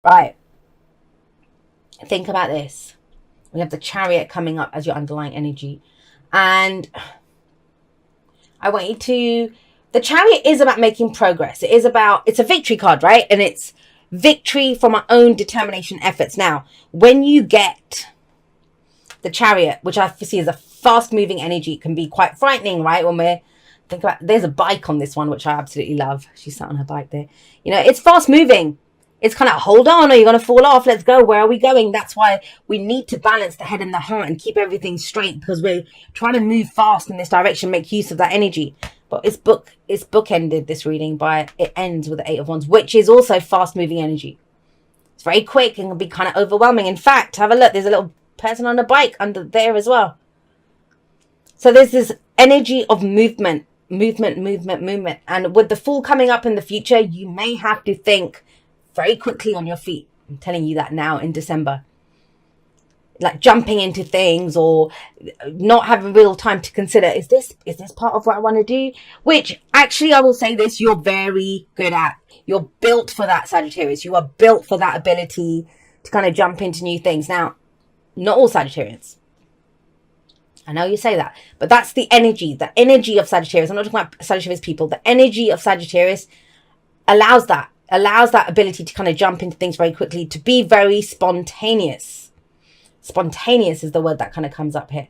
Right. Think about this. We have the Chariot coming up as your underlying energy. And I want you to, the Chariot is about making progress. It is about, it's a victory card, right? And it's victory from our own determination efforts. Now, when you get the Chariot, which I see as a fast moving energy, it can be quite frightening, right? When we're, think about, there's a bike on this one, which I absolutely love. She sat on her bike there. You know, it's fast moving. It's kind of, hold on, or you're going to fall off. Let's go. Where are we going? That's why we need to balance the head and the heart and keep everything straight, because we're trying to move fast in this direction, make use of that energy. But it's bookended, this reading, by, it ends with the Eight of Wands, which is also fast moving energy. It's very quick and can be kind of overwhelming. In fact, have a look. There's a little person on a bike under there as well. So there's this energy of movement. And with the Fool coming up in the future, you may have to think very quickly on your feet. I'm telling you that now in December. Like jumping into things or not having real time to consider, is this part of what I want to do? Which actually, I will say this, you're very good at. You're built for that, Sagittarius. You are built for that ability to kind of jump into new things. Now, not all Sagittarians. I know you say that, but that's the energy of Sagittarius. I'm not talking about Sagittarius people. The energy of Sagittarius allows that ability to kind of jump into things very quickly, to be very spontaneous. Spontaneous is the word that kind of comes up here.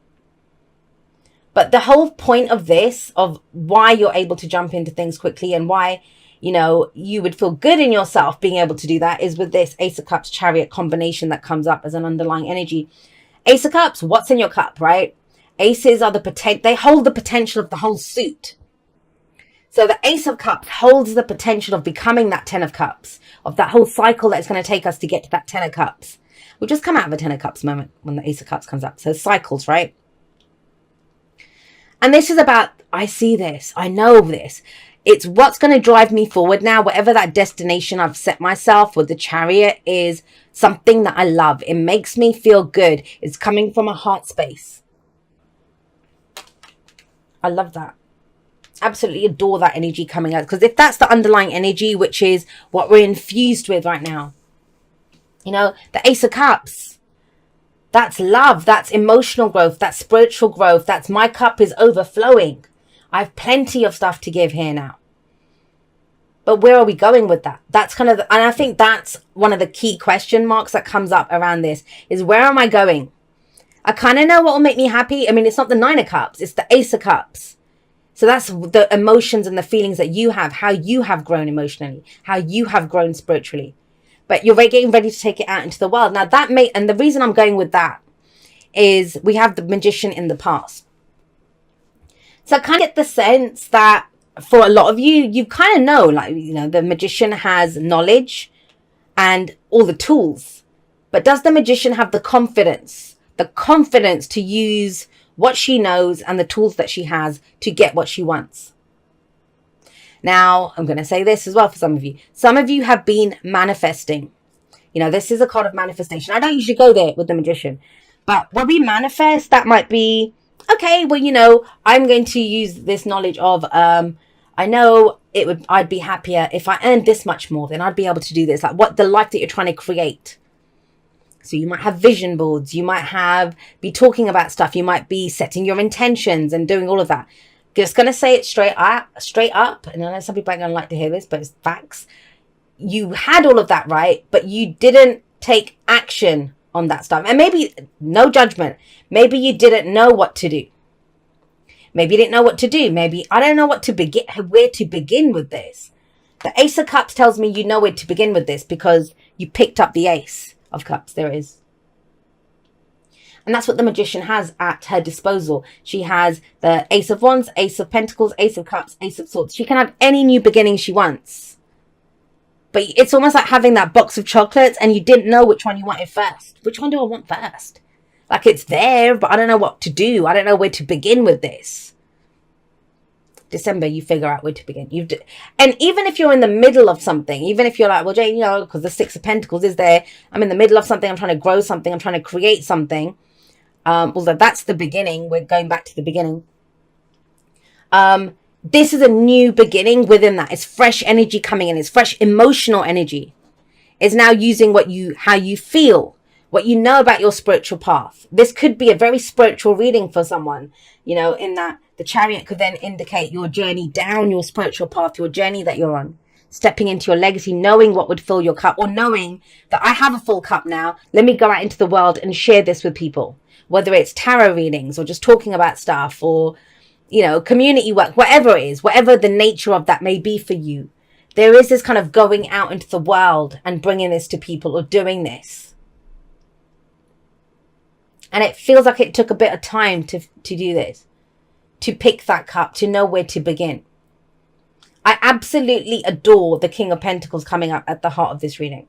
But the whole point of this, of why you're able to jump into things quickly and why, you know, you would feel good in yourself being able to do that, is with this Ace of Cups Chariot combination that comes up as an underlying energy. Ace of Cups, what's in your cup, right? Aces are they hold the potential of the whole suit. So the Ace of Cups holds the potential of becoming that Ten of Cups, of that whole cycle that's going to take us to get to that Ten of Cups. We'll just come out of a Ten of Cups moment when the Ace of Cups comes up. So cycles, right? And this is about, I see this, I know this. It's what's going to drive me forward now. Whatever that destination I've set myself with the Chariot is something that I love. It makes me feel good. It's coming from a heart space. I love that. Absolutely adore that energy coming out, because if that's the underlying energy, which is what we're infused with right now, you know, the Ace of Cups, that's love, that's emotional growth, that's spiritual growth, that's my cup is overflowing. I have plenty of stuff to give here now. But where are we going with that? That's kind of, and I think that's one of the key question marks that comes up around this, is where am I going? I kind of know what will make me happy. I mean, it's not the Nine of Cups, it's the Ace of Cups. So that's the emotions and the feelings that you have, how you have grown emotionally, how you have grown spiritually. But you're getting ready to take it out into the world. Now and the reason I'm going with that is we have the Magician in the past. So I kind of get the sense that for a lot of you, you kind of know, like, you know, the Magician has knowledge and all the tools. But does the Magician have the confidence to use what she knows and the tools that she has to get what she wants? Now, I'm going to say this as well for some of you. Some of you have been manifesting. You know, this is a card of manifestation. I don't usually go there with the Magician. But when we manifest, that might be, okay, well, you know, I'm going to use this knowledge of, I know I'd be happier if I earned this much more, then I'd be able to do this. Like what the life that you're trying to create. So you might have vision boards. You might be talking about stuff. You might be setting your intentions and doing all of that. Just going to say it straight up. And I know some people aren't going to like to hear this, but it's facts. You had all of that, right? But you didn't take action on that stuff. And maybe, no judgment, maybe you didn't know what to do. Maybe you didn't know what to do. Maybe, I don't know where to begin with this. The Ace of Cups tells me you know where to begin with this because you picked up the Ace of Cups. There it is. And that's what the Magician has at her disposal. She has the Ace of Wands, Ace of Pentacles, Ace of Cups, Ace of Swords. She can have any new beginning she wants. But it's almost like having that box of chocolates and you didn't know which one you wanted first. Which one do I want first? Like, it's there, but I don't know what to do. I don't know where to begin with this. December, you figure out where to begin. And even if you're in the middle of something, even if you're like, well, Jane, you know, because the Six of Pentacles is there. I'm in the middle of something. I'm trying to grow something. I'm trying to create something. Although that's the beginning. We're going back to the beginning. This is a new beginning within that. It's fresh energy coming in. It's fresh emotional energy. It's now using how you feel, what you know about your spiritual path. This could be a very spiritual reading for someone, in that the Chariot could then indicate your journey down your spiritual path, your journey that you're on, stepping into your legacy, knowing what would fill your cup, or knowing that I have a full cup now. Let me go out into the world and share this with people, whether it's tarot readings or just talking about stuff, or, community work, whatever it is, whatever the nature of that may be for you. There is this kind of going out into the world and bringing this to people, or doing this. And it feels like it took a bit of time to do this, to pick that cup, to know where to begin. I absolutely adore the King of Pentacles coming up at the heart of this reading,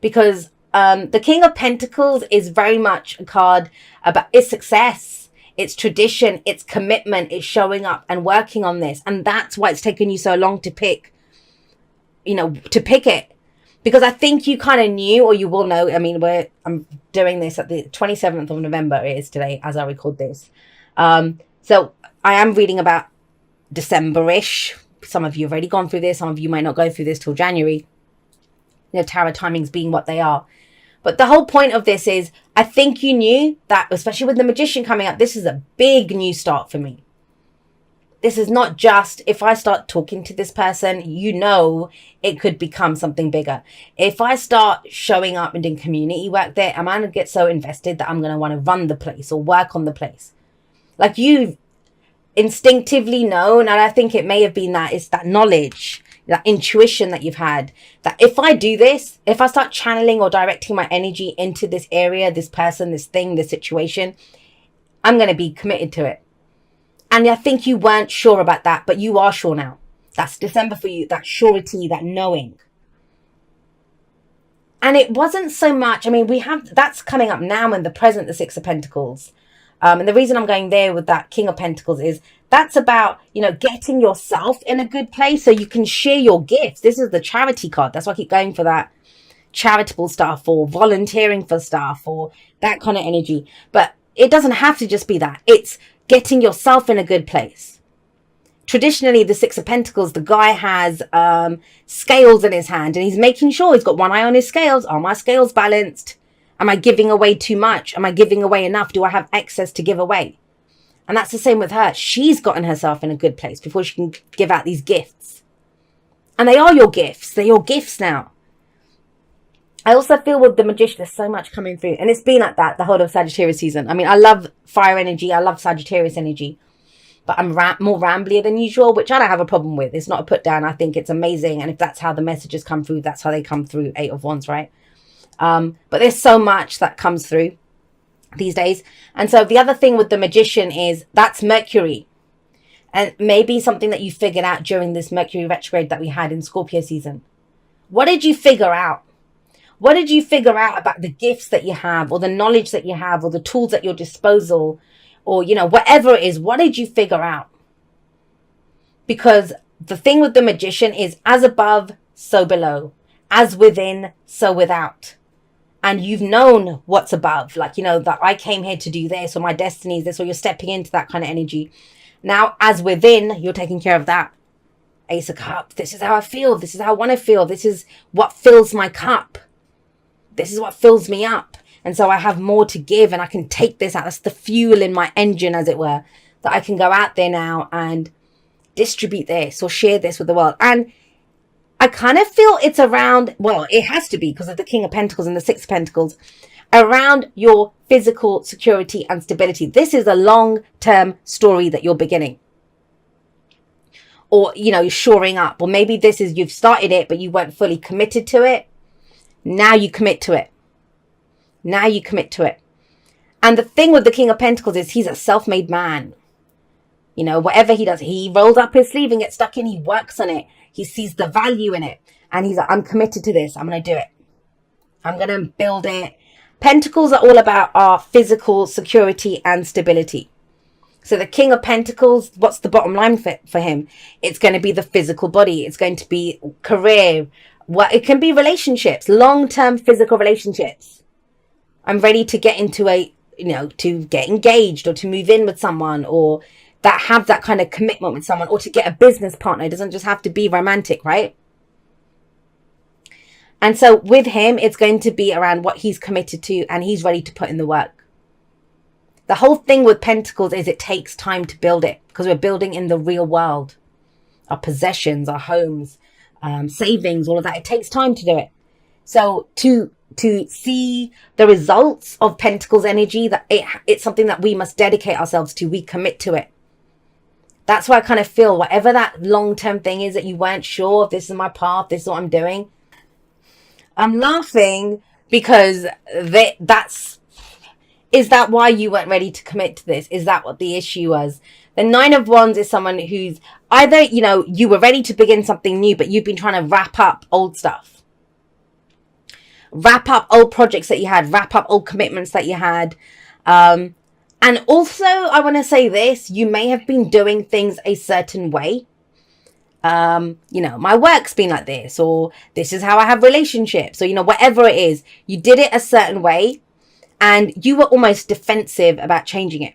because the King of Pentacles is very much a card about its success, its tradition, its commitment, it's showing up and working on this. And that's why it's taken you so long to pick, to pick it. Because I think you kind of knew, or you will know. I mean, I'm doing this at the 27th of November. It is today as I record this. So I am reading about December-ish. Some of you have already gone through this. Some of you might not go through this till January. Tarot timings being what they are. But the whole point of this is, I think you knew that, especially with the Magician coming up, this is a big new start for me. This is not just, if I start talking to this person, it could become something bigger. If I start showing up and doing community work there, I'm going to get so invested that I'm going to want to run the place or work on the place. Like, you instinctively know, and I think it may have been that, it's that knowledge, that intuition that you've had, that if I do this, if I start channeling or directing my energy into this area, this person, this thing, this situation, I'm going to be committed to it. And I think you weren't sure about that, but you are sure now. That's December for you, that surety, that knowing. And it wasn't so much, that's coming up now in the present, the Six of Pentacles. And the reason I'm going there with that King of Pentacles is that's about, getting yourself in a good place so you can share your gifts. This is the charity card. That's why I keep going for that charitable stuff, or volunteering for stuff, or that kind of energy. But it doesn't have to just be that. It's getting yourself in a good place. Traditionally, the Six of Pentacles, the guy has scales in his hand, and he's making sure he's got one eye on his scales. Are my scales balanced? Am I giving away too much? Am I giving away enough? Do I have excess to give away? And that's the same with her. She's gotten herself in a good place before she can give out these gifts. And they are your gifts. They're your gifts now. I also feel with the Magician, there's so much coming through. And it's been like that the whole of Sagittarius season. I love fire energy. I love Sagittarius energy. But I'm more ramblier than usual, which I don't have a problem with. It's not a put down. I think it's amazing. And if that's how the messages come through, that's how they come through. 8 of Wands, right? But there's so much that comes through these days. And so the other thing with the Magician is that's Mercury. And maybe something that you figured out during this Mercury retrograde that we had in Scorpio season. What did you figure out? What did you figure out about the gifts that you have, or the knowledge that you have, or the tools at your disposal, or, whatever it is? What did you figure out? Because the thing with the Magician is as above, so below. As within, so without. And you've known what's above, that I came here to do this, or my destiny is this, or you're stepping into that kind of energy. Now, as within, you're taking care of that. Ace of Cups. This is how I feel. This is how I want to feel. This is what fills my cup. This is what fills me up. And so I have more to give, and I can take this out. That's the fuel in my engine, as it were, that I can go out there now and distribute this or share this with the world. And I kind of feel it's around, well, it has to be because of the King of Pentacles and the Six of Pentacles, around your physical security and stability. This is a long-term story that you're beginning. Or, shoring up. Or maybe this is, you've started it, but you weren't fully committed to it. Now you commit to it. Now you commit to it. And the thing with the King of Pentacles is he's a self-made man. Whatever he does, he rolls up his sleeve and gets stuck in. He works on it. He sees the value in it. And he's like, I'm committed to this. I'm going to do it. I'm going to build it. Pentacles are all about our physical security and stability. So the King of Pentacles, what's the bottom line for him? It's going to be the physical body. It's going to be career. It can be relationships, long-term physical relationships. I'm ready to get into to get engaged, or to move in with someone, or that have that kind of commitment with someone, or to get a business partner. It doesn't just have to be romantic, right? And so with him, it's going to be around what he's committed to and he's ready to put in the work. The whole thing with Pentacles is it takes time to build it because we're building in the real world. Our possessions, our homes, savings, all of that. It takes time to do it. So to see the results of Pentacles energy, that it's something that we must dedicate ourselves to. We commit to it. That's why I kind of feel whatever that long-term thing is that you weren't sure if this is my path, this is what I'm doing. I'm laughing because is that why you weren't ready to commit to this? Is that what the issue was? The Nine of Wands is someone who's either, you were ready to begin something new, but you've been trying to wrap up old stuff. Wrap up old projects that you had, wrap up old commitments that you had. And also, I want to say this, you may have been doing things a certain way. My work's been like this, or this is how I have relationships, or, whatever it is, you did it a certain way and you were almost defensive about changing it.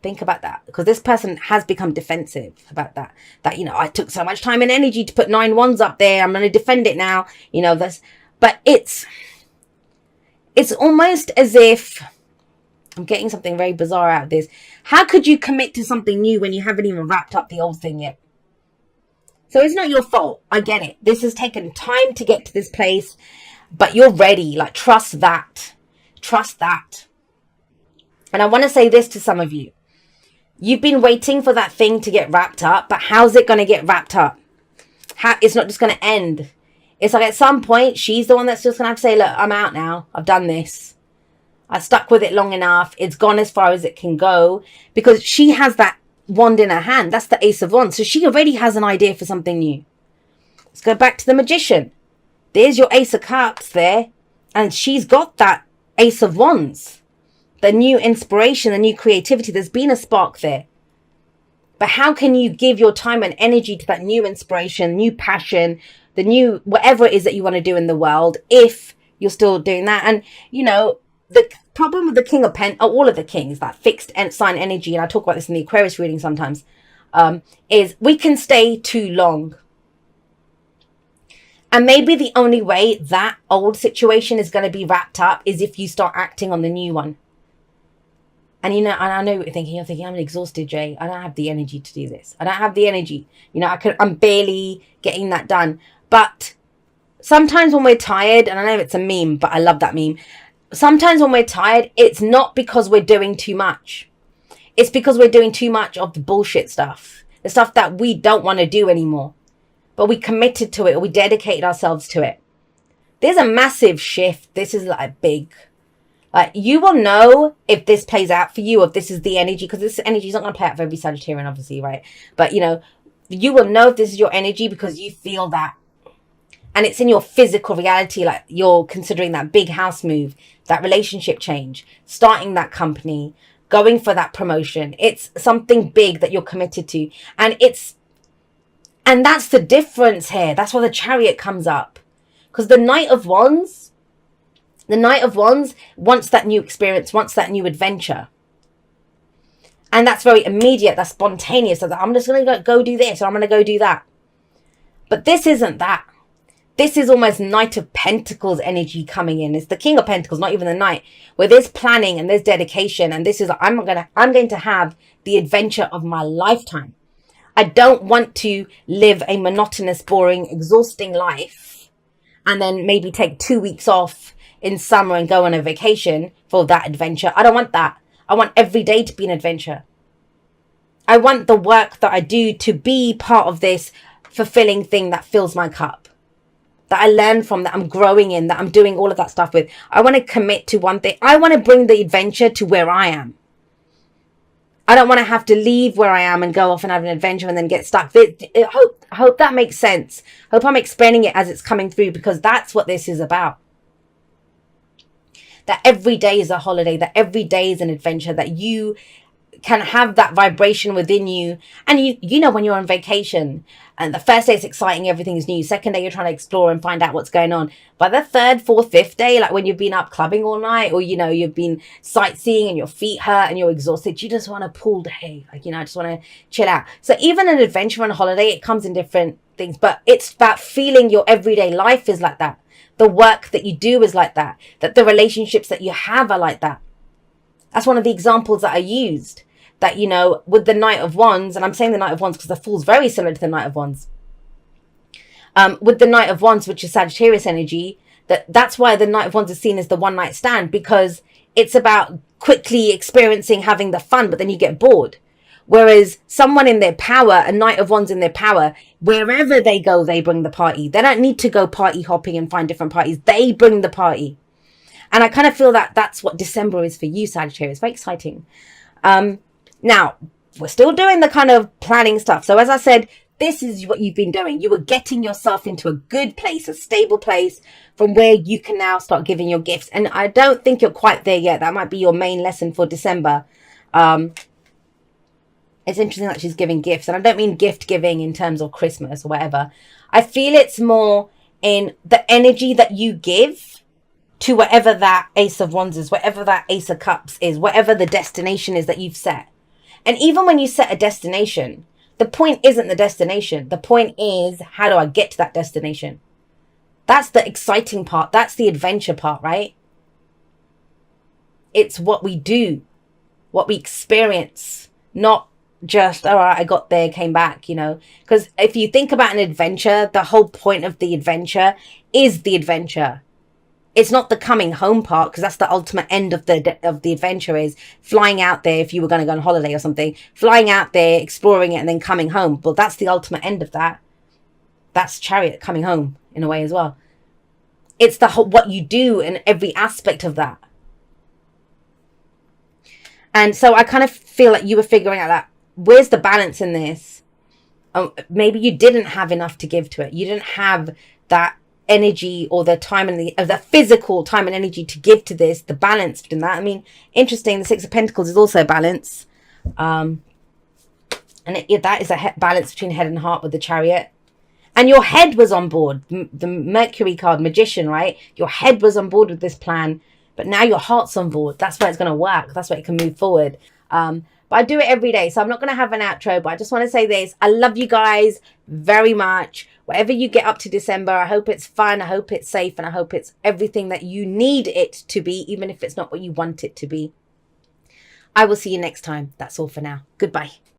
Think about that, because this person has become defensive about that. That, I took so much time and energy to put 9 wands up there. I'm going to defend it now. But it's almost as if I'm getting something very bizarre out of this. How could you commit to something new when you haven't even wrapped up the old thing yet? So it's not your fault. I get it. This has taken time to get to this place, but you're ready. Like, trust that. Trust that. And I want to say this to some of you. You've been waiting for that thing to get wrapped up, but how's it going to get wrapped up? It's not just going to end. It's like at some point, she's the one that's just going to have to say, look, I'm out now. I've done this. I stuck with it long enough. It's gone as far as it can go, because she has that wand in her hand. That's the Ace of Wands. So she already has an idea for something new. Let's go back to the Magician. There's your Ace of Cups there. And she's got that Ace of Wands. The new inspiration, the new creativity. There's been a spark there. But how can you give your time and energy to that new inspiration, new passion, the new whatever it is that you want to do in the world if you're still doing that? And, the problem with the King of Pentacles, all of the kings, that fixed sign energy, and I talk about this in the Aquarius reading sometimes, is we can stay too long. And maybe the only way that old situation is going to be wrapped up is if you start acting on the new one. And, and I know you're thinking, I'm exhausted, Jay. I don't have the energy to do this. I don't have the energy. I'm barely getting that done. But sometimes when we're tired, and I know it's a meme, but I love that meme. Sometimes when we're tired, it's not because we're doing too much. It's because we're doing too much of the bullshit stuff. The stuff that we don't want to do anymore. But we committed to it, or we dedicated ourselves to it. There's a massive shift. This is like big. Like, you will know if this plays out for you, or if this is the energy, because this energy is not going to play out for every Sagittarian, obviously, right? But, you will know if this is your energy because you feel that. And it's in your physical reality, like you're considering that big house move, that relationship change, starting that company, going for that promotion. It's something big that you're committed to. And that's the difference here. That's why the Chariot comes up. Because the Knight of Wands wants that new experience, wants that new adventure. And that's very immediate, that's spontaneous. So I'm just going to go do this, or I'm going to go do that. But this isn't that. This is almost Knight of Pentacles energy coming in. It's the King of Pentacles, not even the Knight, where there's planning and there's dedication. And this is, I'm going to have the adventure of my lifetime. I don't want to live a monotonous, boring, exhausting life and then maybe take 2 weeks off in summer and go on a vacation for that adventure. I don't want that. I want every day to be an adventure. I want the work that I do to be part of this fulfilling thing that fills my cup, that I learn from, that I'm growing in, that I'm doing all of that stuff with. I want to commit to one thing. I want to bring the adventure to where I am. I don't want to have to leave where I am and go off and have an adventure and then get stuck. I hope that makes sense. I hope I'm explaining it as it's coming through, because that's what this is about. That every day is a holiday, that every day is an adventure, that you can have that vibration within you. And you know when you're on vacation and the first day is exciting, everything is new. Second day, you're trying to explore and find out what's going on. By the third, fourth, fifth day, like when you've been up clubbing all night, or, you've been sightseeing and your feet hurt and you're exhausted, you just want a pool day. Like, I just want to chill out. So even an adventure on a holiday, it comes in different things, but it's about feeling your everyday life is like that. The work that you do is like that. That the relationships that you have are like that. That's one of the examples that I used. That, you know, with the Knight of Wands, and I'm saying the Knight of Wands because the Fool's very similar to the Knight of Wands. With the Knight of Wands, which is Sagittarius energy, that's why the Knight of Wands is seen as the one night stand, because it's about quickly experiencing having the fun, but then you get bored. Whereas someone in their power, a Knight of Wands in their power, wherever they go, they bring the party. They don't need to go party hopping and find different parties. They bring the party. And I kind of feel that that's what December is for you, Sagittarius. Very exciting. Now, we're still doing the kind of planning stuff. So as I said, this is what you've been doing. You were getting yourself into a good place, a stable place from where you can now start giving your gifts. And I don't think you're quite there yet. That might be your main lesson for December. It's interesting that she's giving gifts. And I don't mean gift giving in terms of Christmas or whatever. I feel it's more in the energy that you give to whatever that Ace of Wands is, whatever that Ace of Cups is, whatever the destination is that you've set. And even when you set a destination, the point isn't the destination. The point is, how do I get to that destination? That's the exciting part. That's the adventure part, right? It's what we do, what we experience, not just, all right, I got there, came back, you know. Because if you think about an adventure, the whole point of the adventure is the adventure. It's not the coming home part, because that's the ultimate end of the adventure, is flying out there. If you were going to go on holiday or something, flying out there, exploring it, and then coming home. Well, that's the ultimate end of that. That's Chariot coming home in a way as well. It's the whole, what you do in every aspect of that. And so I kind of feel like you were figuring out that where's the balance in this? Maybe you didn't have enough to give to it. You didn't have that energy or the time and the physical time and energy to give to this, the balance between that. I mean, interesting, the Six of Pentacles is also balance, and that is a balance between head and heart with the Chariot. And your head was on board, the Mercury card, Magician, right? Your head was on board with this plan, but now your heart's on board. That's where it's going to work. That's where it can move forward. But I do it every day, so I'm not going to have an outro, but I just want to say this. I love you guys very much. Whatever you get up to December, I hope it's fun, I hope it's safe, and I hope it's everything that you need it to be, even if it's not what you want it to be. I will see you next time. That's all for now. Goodbye.